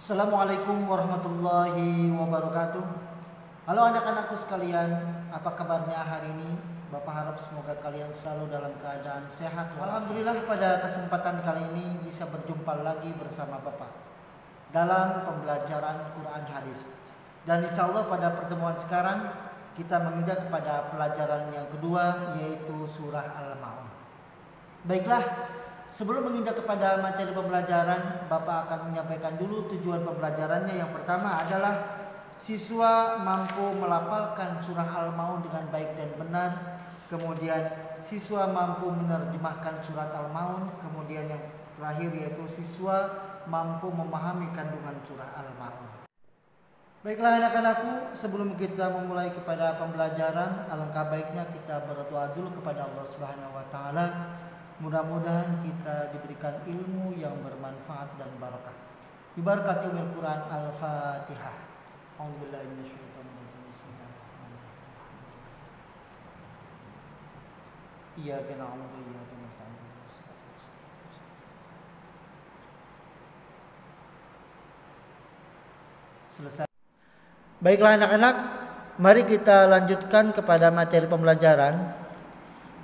Assalamualaikum warahmatullahi wabarakatuh. Halo anak-anakku sekalian, apa kabarnya hari ini? Bapak harap semoga kalian selalu dalam keadaan sehat. Alhamdulillah pada kesempatan kali ini bisa berjumpa lagi bersama Bapak dalam pembelajaran Quran Hadis. Dan insya Allah pada pertemuan sekarang kita menginjak kepada pelajaran yang kedua, yaitu surah Al-Ma'un. Baiklah, sebelum menginjak kepada materi pembelajaran, Bapak akan menyampaikan dulu tujuan pembelajarannya. Yang pertama adalah siswa mampu melafalkan surah Al-Ma'un dengan baik dan benar. Kemudian siswa mampu menerjemahkan surat Al-Ma'un. Kemudian yang terakhir yaitu siswa mampu memahami kandungan surah Al-Ma'un. Baiklah anak-anakku, sebelum kita memulai kepada pembelajaran, alangkah baiknya kita berdoa dulu kepada Allah Subhanahu wa taala. Mudah-mudahan kita diberikan ilmu yang bermanfaat dan barakah. Bibarakati umil Quran. Al-Fatihah. A'udzubillahi minasyaitonirrajim. Bismillahirrahmanirrahim. Iyyaka na'budu wa iyyaka nasta'in. Selesai. Baiklah anak-anak, mari kita lanjutkan kepada materi pembelajaran.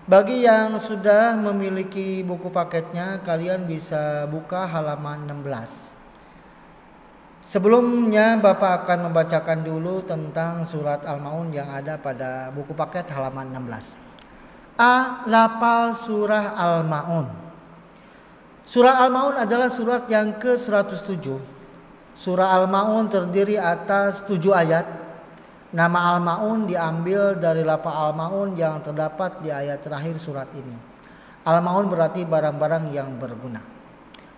Bagi yang sudah memiliki buku paketnya, kalian bisa buka halaman 16. Sebelumnya Bapak akan membacakan dulu tentang surat Al-Ma'un yang ada pada buku paket halaman 16. A. Lafal surah Al-Ma'un. Surah Al-Ma'un adalah surat yang ke-107. Surah Al-Ma'un terdiri atas 7 ayat. Nama Al-Ma'un diambil dari lafal Al-Ma'un yang terdapat di ayat terakhir surat ini. Al-Ma'un berarti barang-barang yang berguna.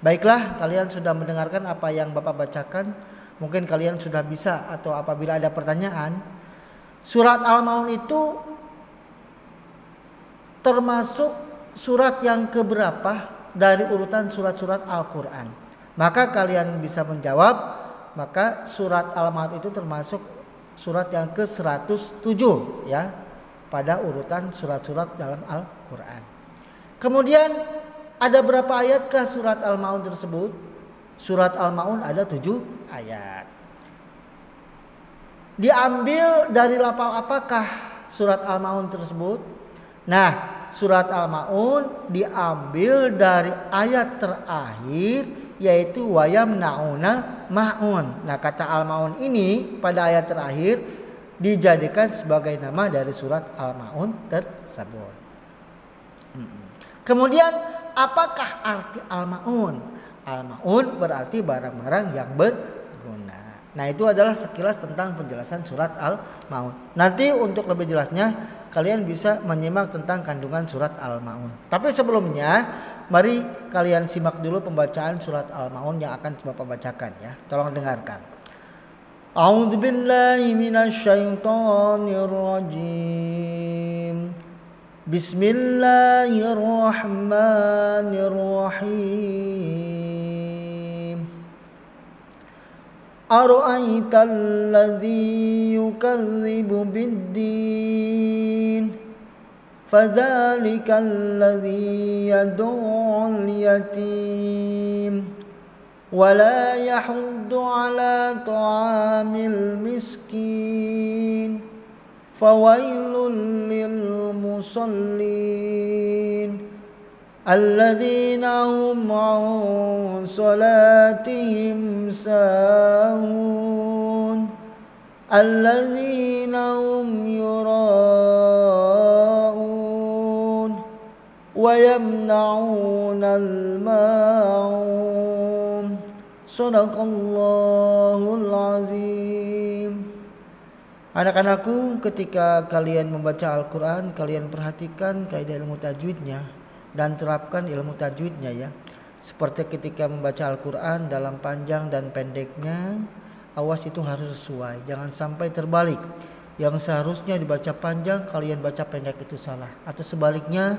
Baiklah, kalian sudah mendengarkan apa yang Bapak bacakan. Mungkin kalian sudah bisa, atau apabila ada pertanyaan, surat Al-Ma'un itu termasuk surat yang keberapa dari urutan surat-surat Al-Quran. Maka kalian bisa menjawab, maka surat Al-Ma'un itu termasuk surat yang ke-107 ya, pada urutan surat-surat dalam Al-Quran. Kemudian ada berapa ayatkah surat Al-Ma'un tersebut? Surat Al-Ma'un ada 7 ayat. Diambil dari lafal apakah surat Al-Ma'un tersebut? Nah, surat Al-Ma'un diambil dari ayat terakhir, yaitu wayamna'unal ma'un. Nah, kata Al-Ma'un ini pada ayat terakhir dijadikan sebagai nama dari surat Al-Ma'un tersebut. Kemudian apakah arti Al-Ma'un? Al-Ma'un berarti barang-barang yang berguna. Nah, itu adalah sekilas tentang penjelasan surat Al-Ma'un. Nanti untuk lebih jelasnya kalian bisa menyimak tentang kandungan surat Al-Ma'un. Tapi sebelumnya, mari kalian simak dulu pembacaan surat Al-Ma'un yang akan Bapak bacakan ya. Tolong dengarkan. A'udzubillahi minasyaitonirrajim. Bismillahirrahmanirrahim. Ara'aital ladzi yukadzibu bid-din fadzālikal ladzi yad'ul yatim wa la yahuddu 'alā ta'āmil miskin fawailul lil musallin alladzina hum 'an shalatihim sāhūn alladzina hum yurā'ūn wa yamna'ūnal ma'ūn. Shadaqallahul azim. Anak-anakku, ketika kalian membaca Al-Quran, kalian perhatikan kaidah ilmu tajwidnya dan terapkan ilmu tajwidnya ya. Seperti ketika membaca Al-Quran dalam panjang dan pendeknya, awas itu harus sesuai. Jangan sampai terbalik. Yang seharusnya dibaca panjang, kalian baca pendek itu salah. Atau sebaliknya,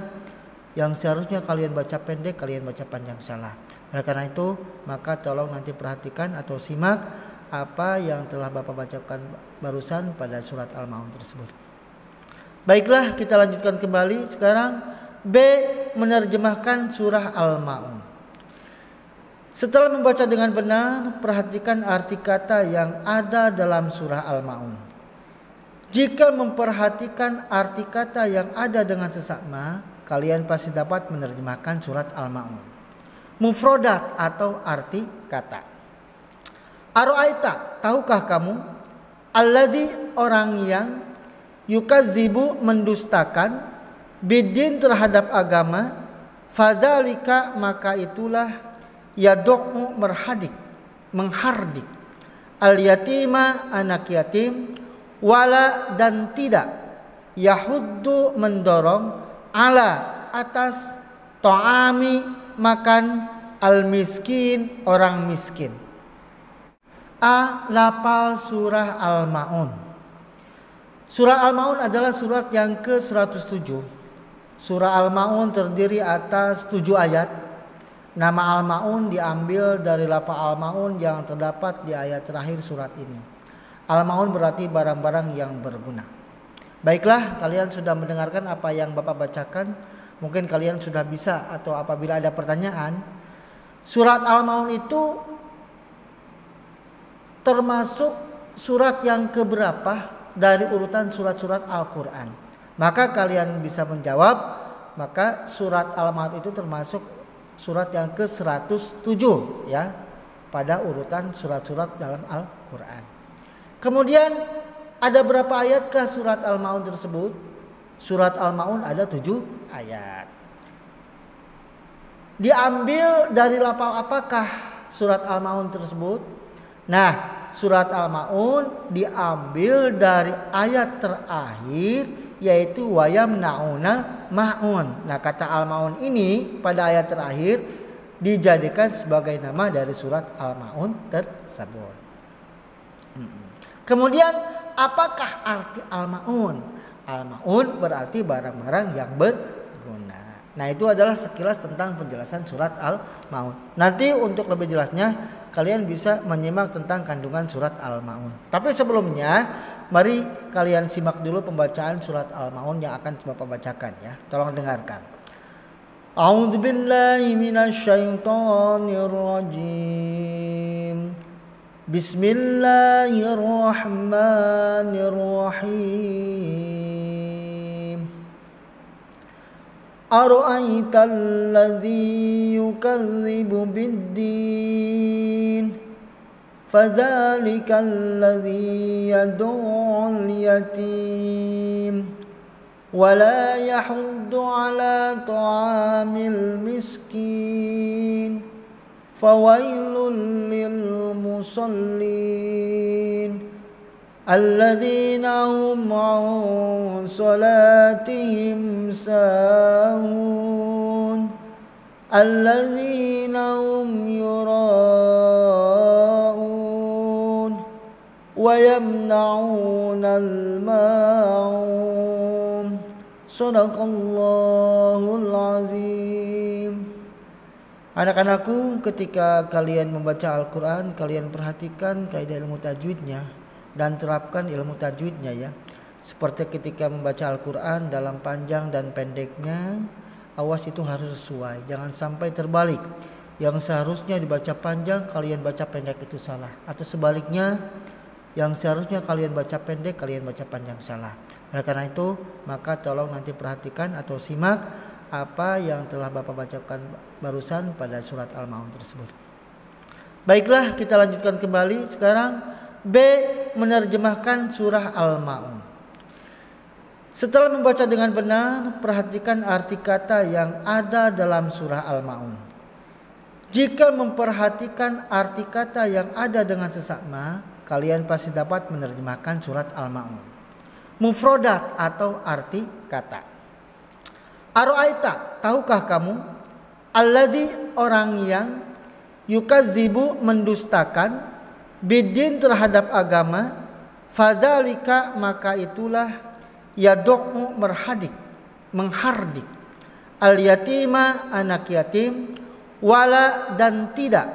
yang seharusnya kalian baca pendek, kalian baca panjang salah. Oleh karena itu, maka tolong nanti perhatikan atau simak apa yang telah Bapak bacakan barusan pada surat Al-Ma'un tersebut. Baiklah, kita lanjutkan kembali. Sekarang B. Menerjemahkan surah Al-Ma'un. Setelah membaca dengan benar, perhatikan arti kata yang ada dalam surah Al-Ma'un. Jika memperhatikan arti kata yang ada dengan seksama, kalian pasti dapat menerjemahkan surat Al-Ma'un. Mufrodat atau arti kata. Aro'aita, tahukah kamu? Alladzi, orang yang yukadzibu, mendustakan, bidin, terhadap agama, fadzalika, maka itulah, yad'u, menghardik, al yatima, anak yatim, wala, dan tidak, yahuddu, mendorong, ala, atas, ta'ami, makan, al miskin, orang miskin. A. Lafal surah Al-Ma'un. Surah Al-Ma'un adalah surat yang ke-107. Surah Al-Ma'un terdiri atas 7 ayat. Nama Al-Ma'un diambil dari lafal Al-Ma'un yang terdapat di ayat terakhir surat ini. Al-Ma'un berarti barang-barang yang berguna. Baiklah, kalian sudah mendengarkan apa yang Bapak bacakan. Mungkin kalian sudah bisa, atau apabila ada pertanyaan, surat Al-Ma'un itu termasuk surat yang keberapa dari urutan surat-surat Al-Quran. Maka kalian bisa menjawab, maka surat Al-Ma'un itu termasuk surat yang ke-107 ya, pada urutan surat-surat dalam Al-Quran. Kemudian ada berapa ayatkah surat Al-Ma'un tersebut? Surat Al-Ma'un ada 7 ayat. Diambil dari lafal apakah surat Al-Ma'un tersebut? Nah, surat Al-Ma'un diambil dari ayat terakhir, yaitu wayamna'unal ma'un. Nah, kata Al-Ma'un ini pada ayat terakhir dijadikan sebagai nama dari surat Al-Ma'un tersebut. Kemudian apakah arti Al-Ma'un? Al-Ma'un berarti barang-barang yang berguna. Nah, itu adalah sekilas tentang penjelasan surat Al-Ma'un. Nanti untuk lebih jelasnya kalian bisa menyimak tentang kandungan surat Al-Ma'un. Tapi sebelumnya, mari kalian simak dulu pembacaan surat Al-Ma'un yang akan Bapak bacakan ya. Tolong dengarkan. A'udzubillahi minasyaitonirrajim. Bismillahirrahmanirrahim. Ara'aital ladzi yukadzibu bid-din, fadzalikal ladzi yad'ul yatim, wala yahuddu ala ta'amil miskin, fawailul lil musallin, alladzina hum an salatihim sahun, alladzina hum yura'un wa yamna'unal ma'un. Shadaqallahul azim. Anak-anakku, ketika kalian membaca Al-Quran, kalian perhatikan kaidah ilmu tajwidnya dan terapkan ilmu tajwidnya ya. Seperti ketika membaca Al-Quran dalam panjang dan pendeknya, awas itu harus sesuai. Jangan sampai terbalik. Yang seharusnya dibaca panjang, kalian baca pendek itu salah. Atau sebaliknya, yang seharusnya kalian baca pendek, kalian baca panjang salah. Oleh karena itu, maka tolong nanti perhatikan atau simak apa yang telah Bapak bacakan barusan pada surat Al-Ma'un tersebut. Baiklah, kita lanjutkan kembali. Sekarang B. Menerjemahkan surah Al-Ma'un. Setelah membaca dengan benar, perhatikan arti kata yang ada dalam surah Al-Ma'un. Jika memperhatikan arti kata yang ada dengan seksama, kalian pasti dapat menerjemahkan surat Al-Ma'un. Mufrodat atau arti kata. Aro'aita, tahukah kamu? Alladzi, orang yang yukadzibu, mendustakan, bidin, terhadap agama, fadzalika, maka itulah, yad'u, menghardik, al yatima, anak yatim, wala, dan tidak,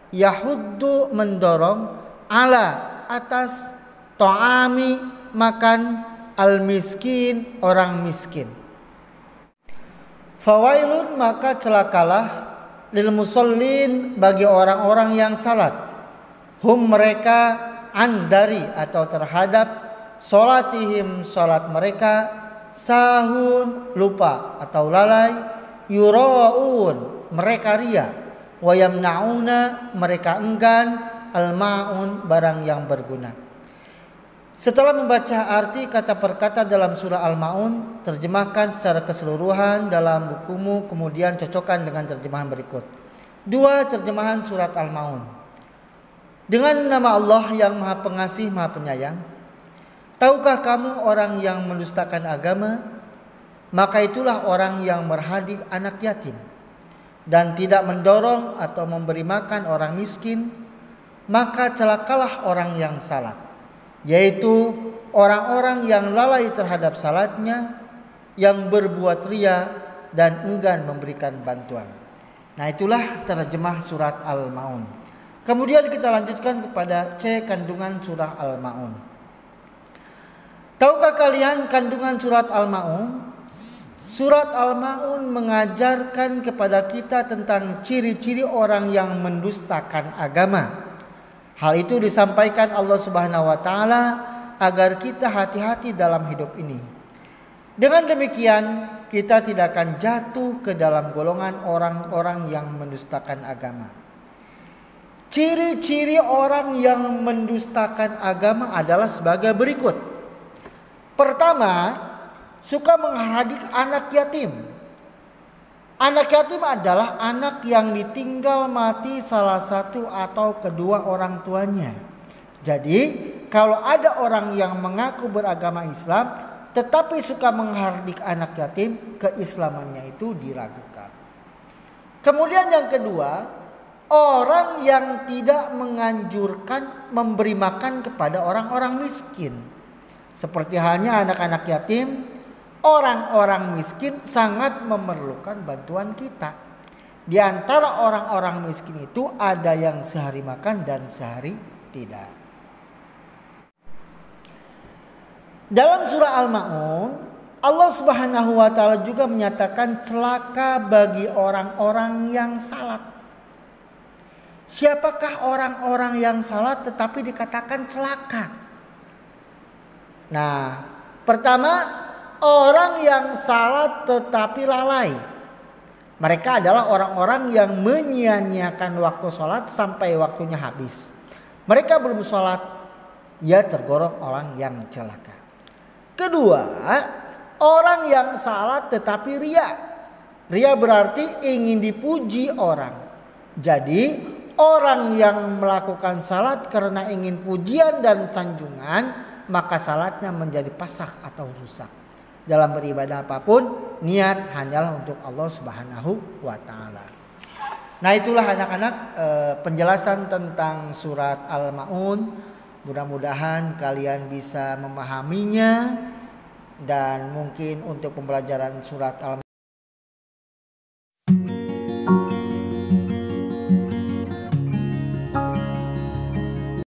yahuddu, mendorong, ala, atas, ta'ami, makan, al miskin, orang miskin. Fawailun, maka celakalah, lil musallin bagi orang-orang yang salat. Hum mereka an dari atau terhadap salatihim salat mereka, sahun lupa atau lalai, yuraun mereka ria, wa yamnauna mereka enggan, al maun barang yang berguna. Setelah membaca arti kata per kata dalam surah Al-Ma'un, terjemahkan secara keseluruhan dalam bukumu, kemudian cocokkan dengan terjemahan berikut. 2. Terjemahan surat Al-Ma'un. Dengan nama Allah yang Maha Pengasih, Maha Penyayang. Tahukah kamu orang yang mendustakan agama? Maka itulah orang yang merhadik anak yatim dan tidak mendorong atau memberi makan orang miskin, maka celakalah orang yang salat, yaitu orang-orang yang lalai terhadap salatnya, yang berbuat ria dan enggan memberikan bantuan. Nah, itulah terjemah surat Al-Ma'un. Kemudian kita lanjutkan kepada C, kandungan surah Al-Ma'un. Tahukah kalian kandungan surat Al-Ma'un? Surat Al-Ma'un mengajarkan kepada kita tentang ciri-ciri orang yang mendustakan agama. Hal itu disampaikan Allah Subhanahu wa taala agar kita hati-hati dalam hidup ini. Dengan demikian, kita tidak akan jatuh ke dalam golongan orang-orang yang mendustakan agama. Ciri-ciri orang yang mendustakan agama adalah sebagai berikut. Pertama, suka menghardik anak yatim. Anak yatim adalah anak yang ditinggal mati salah satu atau kedua orang tuanya. Jadi, kalau ada orang yang mengaku beragama Islam tetapi suka menghardik anak yatim, keislamannya itu diragukan. Kemudian yang kedua, orang yang tidak menganjurkan memberi makan kepada orang-orang miskin. Seperti halnya anak-anak yatim, orang-orang miskin sangat memerlukan bantuan kita. Di antara orang-orang miskin itu ada yang sehari makan dan sehari tidak. Dalam surah Al-Ma'un, Allah Subhanahu wa taala juga menyatakan celaka bagi orang-orang yang salat. Siapakah orang-orang yang salat tetapi dikatakan celaka? Nah, pertama, orang yang salat tetapi lalai. Mereka adalah orang-orang yang menyia-nyiakan waktu salat sampai waktunya habis. Mereka belum salat, ia tergolong orang yang celaka. Kedua, orang yang salat tetapi ria. Ria berarti ingin dipuji orang. Jadi, orang yang melakukan salat karena ingin pujian dan sanjungan, maka salatnya menjadi pasah atau rusak. Dalam beribadah apapun, niat hanyalah untuk Allah Subhanahu wa taala. Nah, itulah anak-anak penjelasan tentang surat Al-Ma'un. Mudah-mudahan kalian bisa memahaminya, dan mungkin untuk pembelajaran surat Al-Ma'un